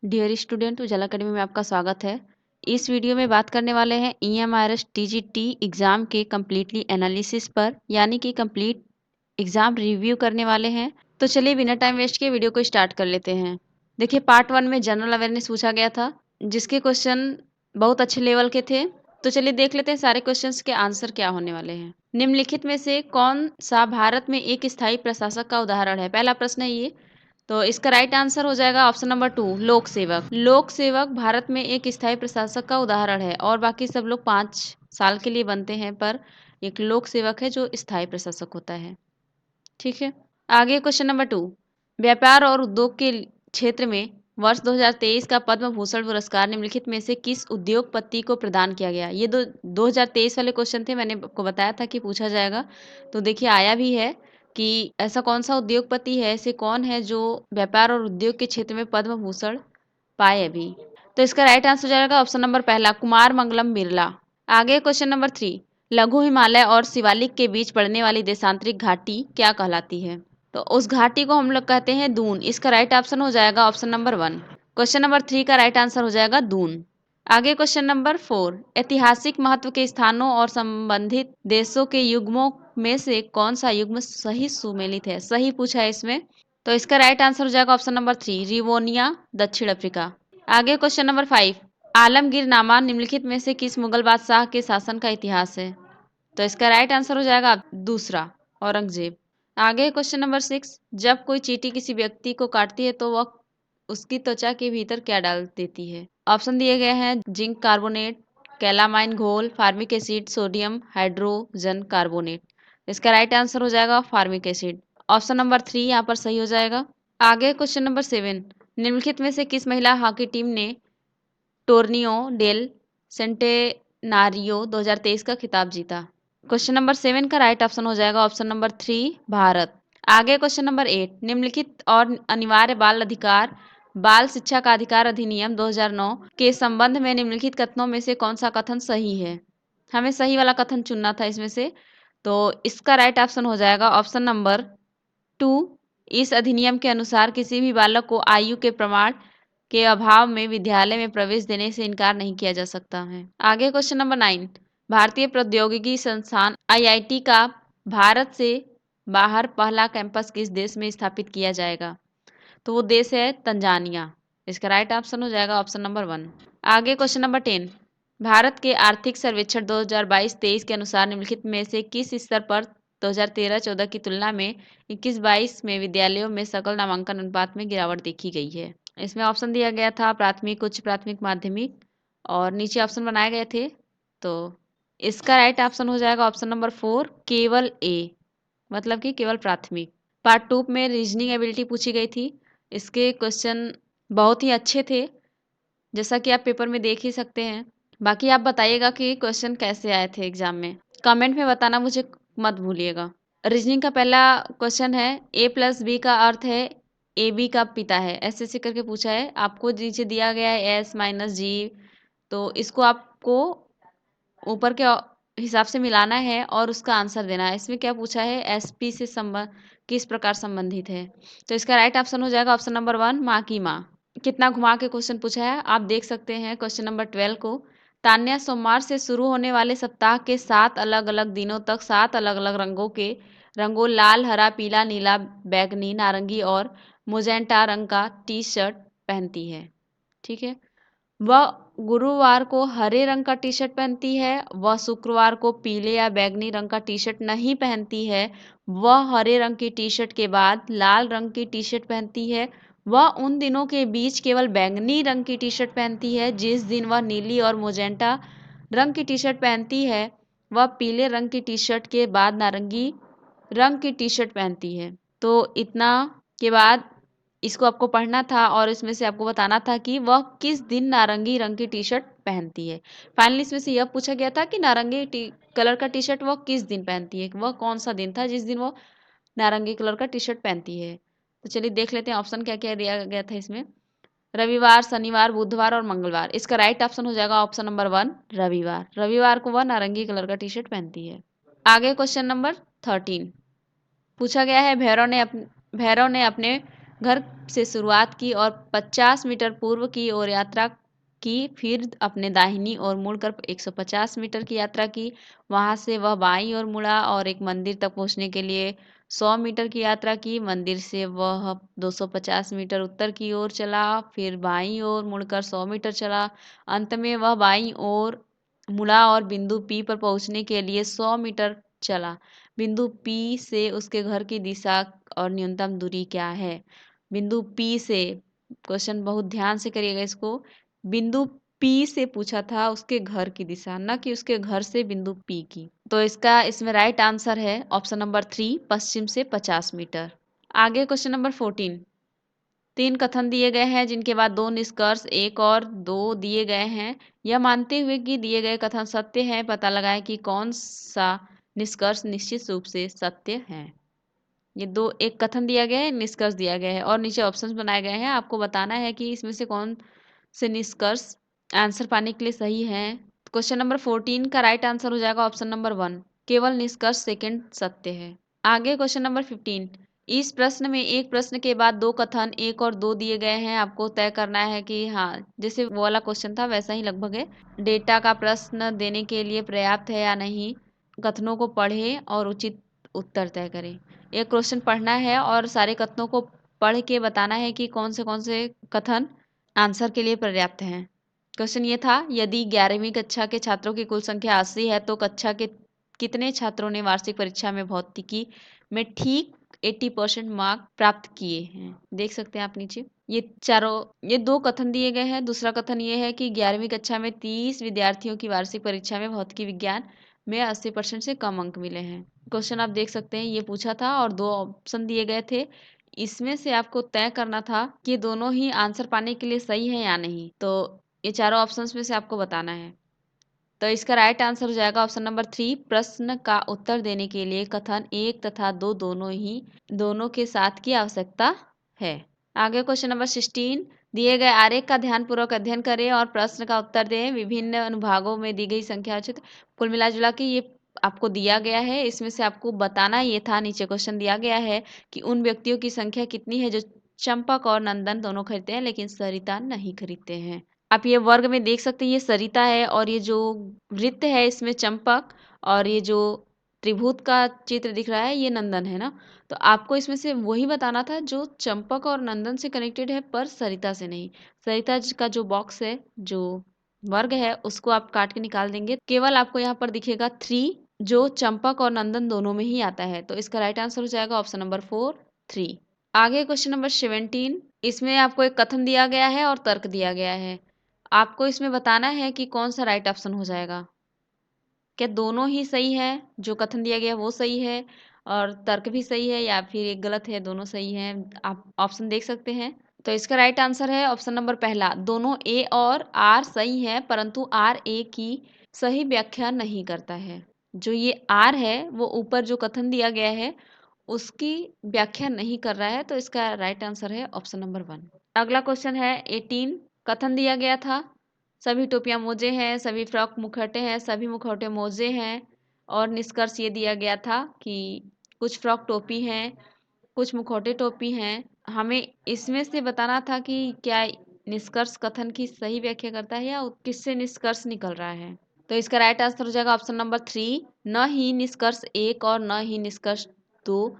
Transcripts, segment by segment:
Dear student, उजाला academy में आपका स्वागत है। इस वीडियो में बात करने वाले हैं ईएमआरएस टीजीटी एग्ज़ाम के कम्प्लीटली एनालिसिस पर, यानी कि कंप्लीट एग्ज़ाम रिव्यू करने वाले हैं। तो चलिए बिना टाइम वेस्ट किए वीडियो को स्टार्ट कर लेते हैं। देखिए, पार्ट 1 में जनरल अवेयरनेस पूछा गया था, जिसके क्वेश्चन बहुत अच्छे लेवल के थे। तो चलिए देख लेते हैं सारे क्वेश्चंस के आंसर क्या होने वाले हैं। निम्नलिखित में से कौन सा भारत में एक स्थायी प्रशासक का उदाहरण है? पहला प्रश्न है ये। तो इसका राइट आंसर हो जाएगा ऑप्शन नंबर 2, लोक सेवक। लोक सेवक भारत में एक स्थायी प्रशासक का उदाहरण है, और बाकी सब लोग 5 साल के लिए बनते हैं, पर एक लोक सेवक है जो स्थायी प्रशासक होता है। ठीक है। आगे क्वेश्चन नंबर 2, व्यापार और उद्योग के क्षेत्र में वर्ष 2023 का पद्म भूषण पुरस्कार निम्नलिखित में से किस उद्योगपति को प्रदान किया गया? ये 2023 वाले क्वेश्चन थे, मैंने आपको बताया था कि पूछा जाएगा। तो देखिए आया भी है कि ऐसा कौन सा उद्योगपति है, ऐसे कौन है जो व्यापार और उद्योग के क्षेत्र में पद्म भूषण पाए अभी। तो इसका राइट आंसर हो जाएगा ऑप्शन नंबर पहला, कुमार मंगलम बिरला। आगे क्वेश्चन नंबर 3, लघु हिमालय और शिवालिक के बीच पड़ने वाली देशांतरिक घाटी क्या कहलाती है? तो उस घाटी को हम लोग कहते हैं दून। इसका राइट ऑप्शन हो जाएगा ऑप्शन नंबर 1। क्वेश्चन नंबर 3 का राइट आंसर हो जाएगा दून। आगे क्वेश्चन नंबर 4, ऐतिहासिक महत्व के स्थानों और संबंधित देशों के युग्मों में से कौन सा युग्म सही सुमेलित है? सही पूछा है इसमें। तो इसका राइट आंसर हो जाएगा ऑप्शन नंबर 3, रिवोनिया, दक्षिण अफ्रीका। आगे क्वेश्चन नंबर 5, आलमगीरनामा निम्नलिखित में से किस मुगल बादशाह के शासन का इतिहास है? तो इसका राइट आंसर हो जाएगा दूसरा, औरंगजेब। आगे क्वेश्चन नंबर 6, जब कोई चींटी किसी व्यक्ति को काटती है तो वह उसकी त्वचा के भीतर क्या डाल देती है? ऑप्शन दिए गए हैं जिंक कार्बोनेट, कैलामाइन घोल, formic acid, sodium hydrogen carbonate. इसका राइट आंसर हो जाएगा फार्मिक एसिड। ऑप्शन नंबर 3 यहाँ पर सही हो जाएगा। आगे क्वेश्चन नंबर 7, निम्नलिखित में से किस महिला हॉकी टीम ने टोर्नियो डेल सेंटेनारियो 2023 का खिताब जीता? क्वेश्चन नंबर 7 का राइट ऑप्शन हो जाएगा ऑप्शन नंबर 3, भारत। आगे क्वेश्चन नंबर 8, निम्नलिखित और अनिवार्य बाल अधिकार बाल शिक्षा का अधिकार अधिनियम 2009 के संबंध में निम्नलिखित कथनों में से कौन सा कथन सही है? हमें सही वाला कथन चुनना था इसमें से। तो इसका राइट ऑप्शन हो जाएगा ऑप्शन नंबर 2, इस अधिनियम के अनुसार किसी भी बालक को आयु के प्रमाण के अभाव में विद्यालय में प्रवेश देने से इनकार नहीं किया जा सकता है। आगे क्वेश्चन नंबर 9, भारतीय प्रौद्योगिकी संस्थान आईआईटी का भारत से बाहर पहला कैंपस किस देश में स्थापित किया जाएगा? तो वो देश है तंजानिया। इसका राइट ऑप्शन हो जाएगा ऑप्शन नंबर 1। आगे क्वेश्चन नंबर 10, भारत के आर्थिक सर्वेक्षण 2022-23 के अनुसार निम्नलिखित में से किस स्तर पर 2013-14 की तुलना में 21-22 में विद्यालयों में सकल नामांकन अनुपात में गिरावट देखी गई है? इसमें ऑप्शन दिया गया था प्राथमिक, उच्च प्राथमिक, माध्यमिक, और नीचे ऑप्शन बनाए गए थे। तो इसका राइट ऑप्शन हो जाएगा ऑप्शन नंबर 4, केवल ए, मतलब कि केवल प्राथमिक। पार्ट 2 में रीजनिंग एबिलिटी पूछी गई थी। इसके क्वेश्चन बहुत ही अच्छे थे, जैसा कि आप पेपर में देख ही सकते हैं। बाकी आप बताइएगा कि क्वेश्चन कैसे आए थे एग्जाम में, कमेंट में बताना मुझे मत भूलिएगा। रीजनिंग का पहला क्वेश्चन है, ए प्लस बी का अर्थ है ए बी का पिता है, ऐसे ऐसे करके पूछा है। आपको नीचे दिया गया है एस माइनस जी, तो इसको आपको ऊपर के हिसाब से मिलाना है और उसका आंसर देना है। इसमें क्या पूछा है, एसपी से संबंध किस प्रकार संबंधित है? तो इसका राइट ऑप्शन हो जाएगा ऑप्शन नंबर 1, माँ की माँ। कितना घुमा के क्वेश्चन पूछा है आप देख सकते हैं क्वेश्चन नंबर 12 को। तान्या, सोमवार से शुरू होने वाले सप्ताह के 7 अलग अलग दिनों तक 7 अलग अलग रंगों लाल, हरा, पीला, नीला, बैगनी, नारंगी और मुजेंटा रंग का टी शर्ट पहनती है। ठीक है। वह गुरुवार को हरे रंग का टी शर्ट पहनती है, वह शुक्रवार को पीले या बैंगनी रंग का टी शर्ट नहीं पहनती है, वह हरे रंग की टी शर्ट के बाद लाल रंग की टी शर्ट पहनती है, वह उन दिनों के बीच केवल बैंगनी रंग की टी शर्ट पहनती है जिस दिन वह नीली और मोजेंटा रंग की टी शर्ट पहनती है, वह पीले रंग की टी शर्ट के बाद नारंगी रंग की टी शर्ट पहनती है। तो इतना के बाद इसको आपको पढ़ना था और इसमें से आपको बताना था कि वह किस दिन नारंगी रंग की टी शर्ट पहनती है। फाइनली इसमें से यह पूछा गया था कि नारंगी कलर का टी शर्ट वह किस दिन पहनती है, वह कौन सा दिन था जिस दिन वह नारंगी कलर का टी शर्ट पहनती है। तो चलिए देख लेते हैं ऑप्शन क्या क्या दिया गया था इसमें। रविवार, शनिवार, बुधवार और मंगलवार। इसका राइट ऑप्शन हो जाएगा ऑप्शन नंबर 1, रविवार। रविवार को वह नारंगी कलर का टी शर्ट पहनती है। आगे क्वेश्चन नंबर 13 पूछा गया है, भैरव ने अपने घर से शुरुआत की और 50 मीटर पूर्व की ओर यात्रा की, फिर अपने दाहिनी ओर मुड़कर 150 मीटर की यात्रा की। वहां से वह बाईं ओर मुड़ा और एक मंदिर तक पहुंचने के लिए 100 मीटर की यात्रा की। मंदिर से वह 250 मीटर उत्तर की ओर चला, फिर बाईं ओर मुड़कर 100 मीटर चला। अंत में वह बाईं ओर मुड़ा और बिंदु पी पर पहुंचने के लिए 100 मीटर चला। बिंदु पी से उसके घर की दिशा और न्यूनतम दूरी क्या है? बिंदु पी से, क्वेश्चन बहुत ध्यान से करिएगा इसको, बिंदु पी से पूछा था उसके घर की दिशा, न कि उसके घर से बिंदु पी की। तो इसका इसमें राइट आंसर है ऑप्शन नंबर 3, पश्चिम से 50 मीटर। आगे क्वेश्चन नंबर 14। 3 कथन दिए गए हैं जिनके बाद 2 निष्कर्ष 1 और 2 दिए गए हैं। यह मानते हुए कि दिए गए कथन सत्य हैं, पता लगाएं कि कौन सा निष्कर्ष निश्चित रूप से सत्य है। ये दो, एक कथन दिया गया है, निष्कर्ष दिया गया है और नीचे ऑप्शंस बनाए गए हैं। आपको बताना है कि इसमें से कौन से निष्कर्ष आंसर पाने के लिए सही है। क्वेश्चन नंबर 14 का राइट आंसर हो जाएगा ऑप्शन नंबर 1, केवल निष्कर्ष सेकंड सत्य है। आगे क्वेश्चन नंबर 15। इस प्रश्न में एक प्रश्न के बाद 2 कथन 1 और 2 दिए गए हैं। आपको तय करना है कि हाँ, जैसे वो वाला क्वेश्चन था वैसा ही लगभग है। डेटा का प्रश्न देने के लिए पर्याप्त है या नहीं, कथनों को पढ़ें और उचित उत्तर तय करें। एक क्वेश्चन पढ़ना है और सारे कथनों को पढ़ के बताना है कि कौन से कथन आंसर के लिए पर्याप्त हैं। क्वेश्चन ये था, यदि 11वीं कक्षा के छात्रों की कुल संख्या 80 है तो कक्षा के कितने छात्रों ने वार्षिक परीक्षा में भौतिकी में ठीक 80% मार्क प्राप्त किए हैं? देख सकते हैं आप नीचे ये 2 कथन दिए गए हैं। दूसरा कथन ये है कि 11वीं कक्षा में 30 विद्यार्थियों की वार्षिक परीक्षा में भौतिकी विज्ञान में 80% से कम अंक मिले हैं। क्वेश्चन आप देख सकते हैं, ये पूछा था और 2 ऑप्शन दिए गए थे। इसमें से आपको तय करना था कि दोनों ही आंसर पाने के लिए सही है या नहीं। तो ये चारों ऑप्शंस में से आपको बताना है। तो इसका राइट आंसर हो जाएगा ऑप्शन नंबर 3, प्रश्न का उत्तर देने के लिए कथन 1 तथा 2 दोनों के साथ की आवश्यकता है। आगे क्वेश्चन नंबर 16। दिए गए आरेख का ध्यानपूर्वक अध्ययन करें और प्रश्न का उत्तर दें। विभिन्न अनुभागों में दी गई संख्या उचित, कुल मिला जुला के ये आपको दिया गया है। इसमें से आपको बताना ये था, नीचे क्वेश्चन दिया गया है कि उन व्यक्तियों की संख्या कितनी है जो चंपक और नंदन दोनों खरीदते हैं लेकिन सरिता नहीं खरीदते हैं। आप ये वर्ग में देख सकते हैं, ये सरिता है और ये जो वृत्त है इसमें चंपक, और ये जो त्रिभुज का चित्र दिख रहा है ये नंदन है ना। तो आपको इसमें से वही बताना था जो चंपक और नंदन से कनेक्टेड है पर सरिता से नहीं। सरिता का जो बॉक्स है, जो वर्ग है, उसको आप काट के निकाल देंगे, केवल आपको यहाँ पर दिखेगा 3 जो चंपक और नंदन दोनों में ही आता है। तो इसका राइट आंसर हो जाएगा ऑप्शन नंबर 4, 3। आगे क्वेश्चन नंबर 17। इसमें आपको एक कथन दिया गया है और तर्क दिया गया है। आपको इसमें बताना है कि कौन सा राइट ऑप्शन हो जाएगा। क्या दोनों ही सही है, जो कथन दिया गया वो सही है और तर्क भी सही है, या फिर एक गलत है, दोनों सही हैं? आप ऑप्शन देख सकते हैं। तो इसका राइट आंसर है ऑप्शन नंबर पहला, दोनों ए और आर सही है परंतु आर ए की सही व्याख्या नहीं करता है। जो ये आर है वो ऊपर जो कथन दिया गया है उसकी व्याख्या नहीं कर रहा है। तो इसका राइट आंसर है ऑप्शन नंबर 1। अगला क्वेश्चन है 18। कथन दिया गया था, सभी टोपियां मोजे हैं, सभी फ्रॉक मुखौटे हैं, सभी मुखौटे मोजे हैं। और निष्कर्ष ये दिया गया था कि कुछ फ्रॉक टोपी हैं, कुछ मुखौटे टोपी हैं। हमें इसमें से बताना था कि क्या निष्कर्ष कथन की सही व्याख्या करता है या किससे निष्कर्ष निकल रहा है। तो इसका राइट आंसर हो जाएगा ऑप्शन नंबर 3, न ही निष्कर्ष 1 और न ही निष्कर्ष 2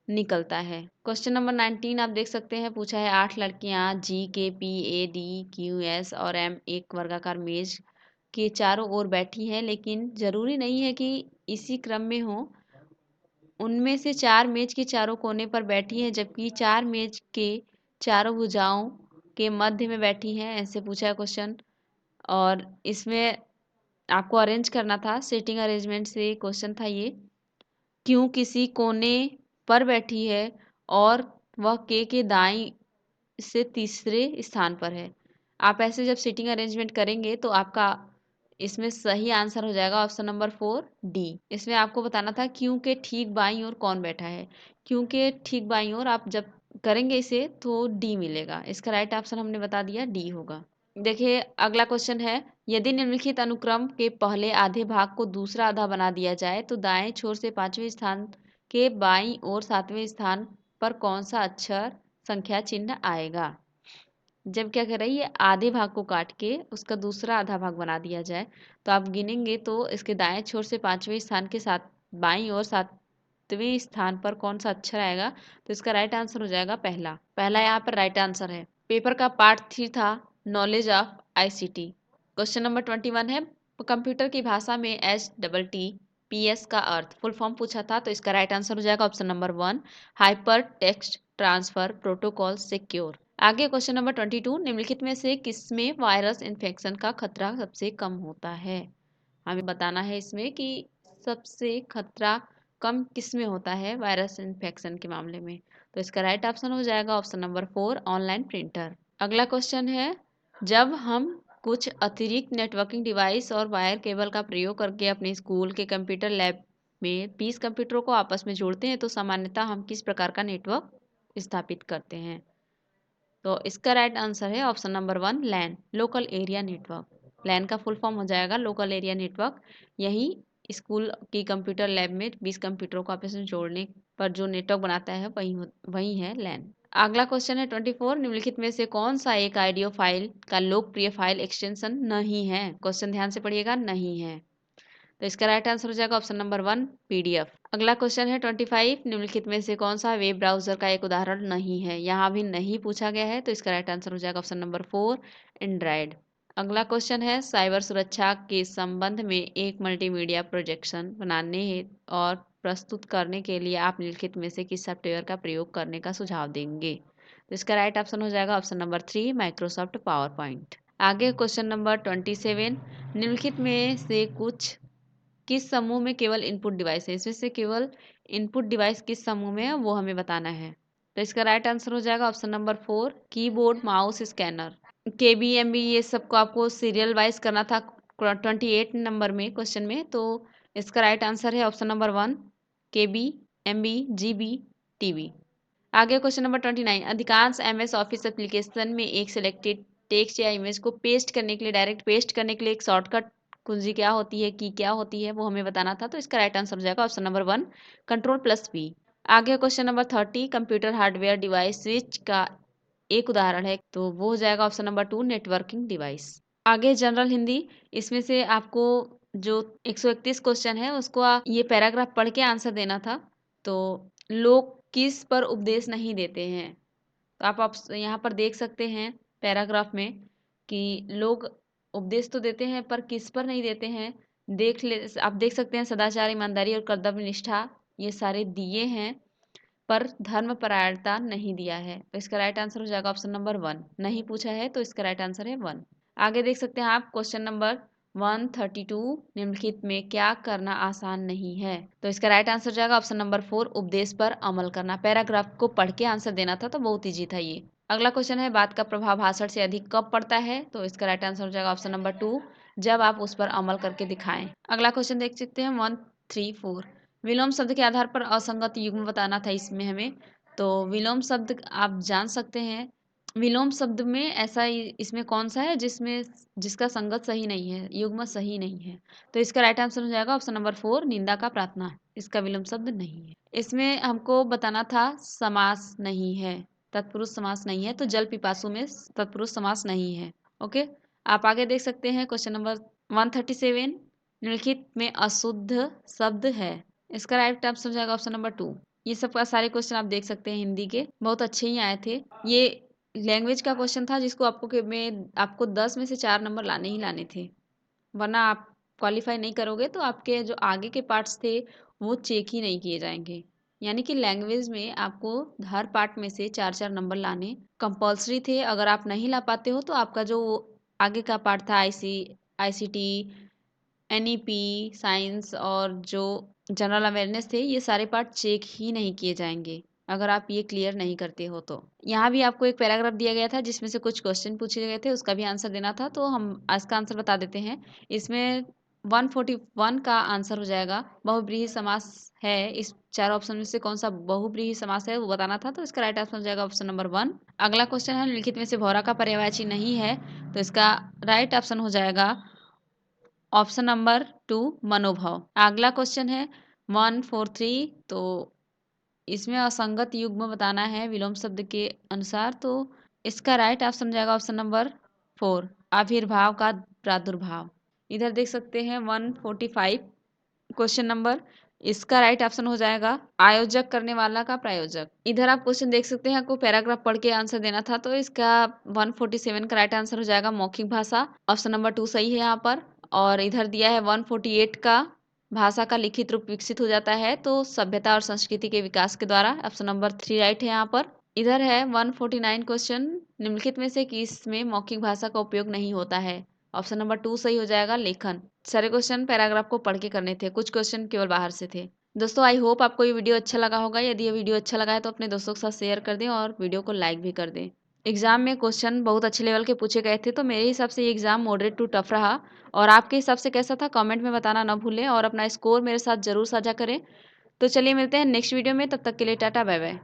निकलता है। क्वेश्चन नंबर 19 आप देख सकते हैं, पूछा है 8 लड़कियां जी के P A D Q S और एम एक वर्गाकार मेज के चारों ओर बैठी हैं, लेकिन जरूरी नहीं है कि इसी क्रम में हो। उनमें से 4 मेज के चारों कोने पर बैठी हैं जबकि 4 मेज के चारों भुजाओं के मध्य में बैठी हैं। ऐसे पूछा है क्वेश्चन और इसमें आपको अरेंज करना था, सीटिंग अरेंजमेंट से क्वेश्चन था ये। क्यों किसी कोने पर बैठी है और वह के दाईं से तीसरे स्थान पर है। आप ऐसे जब सीटिंग अरेंजमेंट करेंगे तो आपका इसमें सही आंसर हो जाएगा ऑप्शन नंबर 4, डी। इसमें आपको बताना था क्यों के ठीक बाईं ओर कौन बैठा है। क्यों के ठीक बाईं ओर आप जब करेंगे इसे तो डी मिलेगा। इसका राइट ऑप्शन हमने बता दिया, डी होगा। देखिए अगला क्वेश्चन है, यदि निम्नलिखित अनुक्रम के पहले आधे भाग को दूसरा आधा बना दिया जाए तो दाएं छोर से 5वें स्थान के बाईं ओर 7वें स्थान पर कौन सा अक्षर संख्या चिन्ह आएगा। जब क्या कर रही है, आधे भाग को काट के उसका दूसरा आधा भाग बना दिया जाए, तो आप गिनेंगे तो इसके दाएं छोर से 5वें स्थान के साथ बाईं और 7वें स्थान पर कौन सा अक्षर आएगा, तो इसका राइट आंसर हो जाएगा पहला। पहला यहाँ पर राइट आंसर है। पेपर का पार्ट 3 था knowledge of ICT. Question number 21 है, कंप्यूटर की भाषा में HTTPS का अर्थ फुल फॉर्म पूछा था, तो इसका राइट आंसर हो जाएगा option number 1, hyper text transfer protocol secure. आगे क्वेश्चन नंबर 22, निम्नलिखित में से किसमें वायरस इन्फेक्शन का खतरा सबसे कम होता है। हमें बताना है इसमें कि सबसे खतरा कम किसमें होता है वायरस इन्फेक्शन के मामले में, तो इसका राइट ऑप्शन हो जाएगा ऑप्शन नंबर 4, ऑनलाइन प्रिंटर। अगला क्वेश्चन है, जब हम कुछ अतिरिक्त नेटवर्किंग डिवाइस और वायर केबल का प्रयोग करके अपने स्कूल के कंप्यूटर लैब में 20 कंप्यूटरों को आपस में जोड़ते हैं, तो सामान्यतः हम किस प्रकार का नेटवर्क स्थापित करते हैं, तो इसका राइट आंसर है ऑप्शन नंबर 1, लैन, लोकल एरिया नेटवर्क। लैन का फुल फॉर्म हो जाएगा लोकल एरिया नेटवर्क। यही स्कूल की कंप्यूटर लैब में 20 कंप्यूटरों को आपस में जोड़ने पर जो नेटवर्क बनाता है वही है लैन। अगला क्वेश्चन है 24, निम्नलिखित में से कौन सा एक ऑडियो फाइल का लोकप्रिय फाइल एक्सटेंशन नहीं है। क्वेश्चन ध्यान से पढ़िएगा, नहीं है, तो इसका राइट आंसर हो जाएगा ऑप्शन नंबर 1, PDF। अगला क्वेश्चन है 25, निम्नलिखित में से कौन सा वेब ब्राउजर का एक उदाहरण नहीं है। यहाँ भी नहीं पूछा गया है, तो इसका राइट आंसर हो जाएगा ऑप्शन नंबर 4, एंड्रॉयड। अगला क्वेश्चन है, साइबर सुरक्षा के संबंध में एक मल्टीमीडिया प्रोजेक्शन बनाने और प्रस्तुत करने के लिए आप निम्नलिखित में से किस सॉफ्टवेयर का प्रयोग करने का सुझाव देंगे, तो इसका राइट ऑप्शन हो जाएगा option number 3, Microsoft power point. आगे क्वेश्चन नंबर 27, निम्नलिखित में से कुछ किस समूह में केवल इनपुट डिवाइस है। इसमें से केवल इनपुट डिवाइस किस समूह में है वो हमें बताना है, तो इसका राइट आंसर हो जाएगा option number 4, keyboard mouse scanner. KBMB ये सबको आपको सीरियल वाइज करना था 28 नंबर में क्वेश्चन में, तो इसका राइट आंसर है option number 1, KBMB GB TV। आगे क्वेश्चन नंबर 29, अधिकांश MS ऑफिस एप्लीकेशन में एक सिलेक्टेड टेक्स्ट या इमेज को पेस्ट करने के लिए, डायरेक्ट पेस्ट करने के लिए एक शॉर्टकट कुंजी क्या होती है, की क्या होती है, वो हमें बताना था, तो इसका राइट आंसर हो जाएगा ऑप्शन नंबर 1, Ctrl+V। आगे question number 30, computer hardware device switch का एक उदाहरण है, तो वो हो जाएगा ऑप्शन नंबर 2, नेटवर्किंग डिवाइस। आगे जनरल हिंदी, इसमें से आपको जो 131 क्वेश्चन है उसको ये पैराग्राफ पढ़ के आंसर देना था। तो लोग किस पर उपदेश नहीं देते हैं, तो आप यहाँ पर देख सकते हैं पैराग्राफ में कि लोग उपदेश तो देते हैं पर किस पर नहीं देते हैं। आप देख सकते हैं सदाचार, ईमानदारी और कर्तव्य निष्ठा ये सारे दिए हैं, पर धर्म परायणता नहीं दिया है, तो इसका राइट आंसर हो जाएगा ऑप्शन नंबर 1, नहीं पूछा है तो इसका राइट आंसर है 1। आगे देख सकते हैं आप क्वेश्चन नंबर 132, निम्नलिखित में क्या करना आसान नहीं है, तो इसका राइट आंसर हो जाएगा ऑप्शन नंबर 4, उपदेश पर अमल करना। पैराग्राफ को पढ़ के आंसर देना था, तो बहुत ईजी था ये। अगला क्वेश्चन है, बात का प्रभाव भाषण से अधिक कब पड़ता है, तो इसका राइट आंसर हो जाएगा ऑप्शन नंबर 2, जब आप उस पर अमल करके दिखाएं। अगला क्वेश्चन देख सकते हैं 134, विलोम शब्द के आधार पर असंगत युग्म बताना था इसमें हमें, तो विलोम शब्द आप जान सकते हैं। विलोम शब्द में ऐसा इसमें कौन सा है जिसका संगत सही नहीं है, युग्म सही नहीं है, तो इसका राइट आंसर हो जाएगा ऑप्शन नंबर 4, निंदा का प्रार्थना, इसका विलोम शब्द नहीं है। इसमें हमको बताना था समास नहीं है, तत्पुरुष समास नहीं है, तो जल पिपासु में तत्पुरुष समास नहीं है। ओके, आप आगे देख सकते हैं क्वेश्चन नंबर 137, निम्नलिखित में अशुद्ध शब्द है, इसका राइट आंसर हो जाएगा ऑप्शन नंबर 2। ये सब का सारे क्वेश्चन आप देख सकते हैं हिंदी के, बहुत अच्छे ही आए थे। ये लैंग्वेज का क्वेश्चन था जिसको आपको 10 में से 4 नंबर लाने ही लाने थे, वरना आप क्वालिफाई नहीं करोगे तो आपके जो आगे के पार्ट्स थे वो चेक ही नहीं किए जाएंगे। यानी कि लैंग्वेज में आपको हर पार्ट में से 4-4 नंबर लाने कंपल्सरी थे। अगर आप नहीं ला पाते हो तो आपका जो आगे का पार्ट था ICT, NEP, साइंस और जो जनरल अवेयरनेस थे, ये सारे पार्ट चेक ही नहीं किए जाएंगे अगर आप ये क्लियर नहीं करते हो। तो यहाँ भी आपको एक पैराग्राफ दिया गया था जिसमें से कुछ क्वेश्चन पूछे गए थे, उसका भी आंसर देना था, तो हम इसका आंसर बता देते हैं। इसमें 141 का आंसर हो जाएगा बहुब्रीहि समास है। इस 4 ऑप्शन में से कौन सा बहुब्रीहि समास है वो बताना था, तो इसका राइट आंसर हो जाएगा ऑप्शन नंबर 1। अगला क्वेश्चन है, निम्नलिखित में से भौरा का पर्यायवाची नहीं है, तो इसका राइट ऑप्शन हो जाएगा ऑप्शन नंबर 2, मनोभाव। अगला क्वेश्चन है 143, तो इसमें असंगत युग्म बताना है विलोम शब्द के अनुसार, तो इसका राइट ऑप्शन जाएगा ऑप्शन नंबर 4, आविर्भाव का प्रादुर्भाव। इधर देख सकते हैं 145 क्वेश्चन नंबर, इसका राइट ऑप्शन हो जाएगा आयोजक करने वाला का प्रायोजक। इधर आप क्वेश्चन देख सकते हैं, आपको पैराग्राफ पढ़ के आंसर देना था, तो इसका 147 का राइट आंसर हो जाएगा मौखिक भाषा, ऑप्शन नंबर 2 सही है यहाँ पर। और इधर दिया है 148 का भाषा का लिखित रूप विकसित हो जाता है तो सभ्यता और संस्कृति के विकास के द्वारा, ऑप्शन नंबर 3 राइट है यहाँ पर। इधर है 149 क्वेश्चन, निम्नलिखित में से किसमें मौखिक भाषा का उपयोग नहीं होता है, ऑप्शन नंबर 2 सही हो जाएगा लेखन। सारे क्वेश्चन पैराग्राफ को पढ़ के करने थे, कुछ क्वेश्चन केवल बाहर से थे। दोस्तों आई होप आपको ये वीडियो अच्छा लगा होगा, यदि ये वीडियो अच्छा लगा है तो अपने दोस्तों के साथ शेयर कर दें और वीडियो को लाइक भी कर दें। एग्जाम में क्वेश्चन बहुत अच्छे लेवल के पूछे गए थे, तो मेरे हिसाब से ये एग्जाम मॉडरेट टू टफ रहा। और आपके हिसाब से कैसा था कमेंट में बताना ना भूलें और अपना स्कोर मेरे साथ जरूर साझा करें। तो चलिए मिलते हैं नेक्स्ट वीडियो में, तब तक के लिए टाटा बाय बाय।